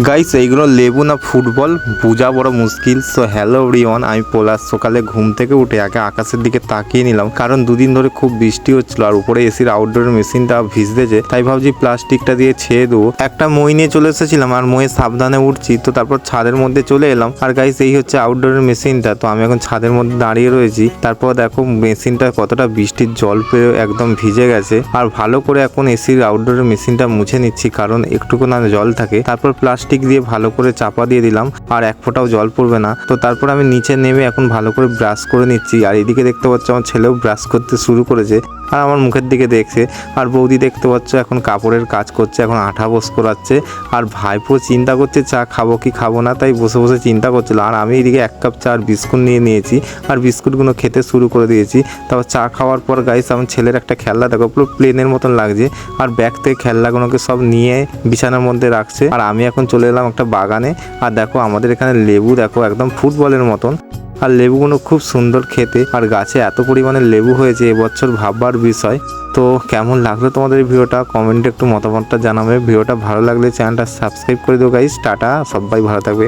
Guys এইগুলো লেবু না ফুটবল বোঝা বড় মুশকিল। সো হ্যালো এভরিওয়ান, আমি পলাশ। সকালে ঘুম থেকে উঠে আগে আকাশের দিকে তাকিয়ে নিলাম, কারণ দুদিন ধরে খুব বৃষ্টি হচ্ছিল আর উপরে এসির আউটডোরের মেশিনটা ভিজতেছে। তাই ভাবছি প্লাস্টিকটা দিয়ে ছেয়ে দেবো। একটা মই নিয়ে চলে এসেছিলাম আর ময়ে সাবধানে উঠছি, তো তারপর ছাদের মধ্যে চলে এলাম। আর গাইস এই হচ্ছে আউটডোরের মেশিনটা। তো আমি এখন ছাদের মধ্যে দাঁড়িয়ে রয়েছি। তারপর দেখো মেশিনটা কতটা বৃষ্টির জল পেয়ে একদম ভিজে গেছে। আর ভালো করে এখন এসির আউটডোরের মেশিনটা মুছে নিচ্ছি, কারণ একটুকু না জল থাকে। তারপর প্লাস্টিক দিয়ে ভালো করে চাপা দিয়ে দিলাম, আর এক ফোঁটাও জল পড়বে না। তো তারপর আমি নিচে নেমে এখন ভালো করে ব্রাশ করে নিচ্ছি। আর এদিকে দেখতে পাচ্ছ আমার ছেলেও ব্রাশ করতে শুরু করেছে আর আমার মুখের দিকে দেখছে। আর বৌদি দেখতে পাচ্ছ এখন কাপড়ের কাজ করছে, এখন আঠা বস করাচ্ছে। আর ভাইপো চিন্তা করছে চা খাবো কি খাবো না, তাই বসে বসে চিন্তা করছিল। আর আমি এদিকে 1 কাপ চা আর বিস্কুট নিয়ে নিয়েছি, আর বিস্কুটগুলো খেতে শুরু করে দিয়েছি। তারপর চা খাওয়ার পর গাইস আমার ছেলের একটা খেলনা দেখো, পুরো প্লেনের মতন লাগছে। আর ব্যাগ থেকে খেলনাগুলোকে সব নিয়ে বিছানার মধ্যে রাখছে। আর আমি এখন চলে এলাম একটা বাগানে। আর দেখো আমাদের এখানে লেবু দেখো একদম ফুটবলের মতন। আর লেবুগুলো খুব সুন্দর খেতে, আর গাছে এত পরিমাণে লেবু হয়েছে এবছর ভাববার বিষয়। তো কেমন লাগলো তোমাদের এই ভিডিওটা, কমেন্টে একটু মতামতটা জানাবে। ভিডিওটা ভালো লাগলে চ্যানেলটা সাবস্ক্রাইব করে দিও গাইস। টাটা, সবাই ভালো থাকবে।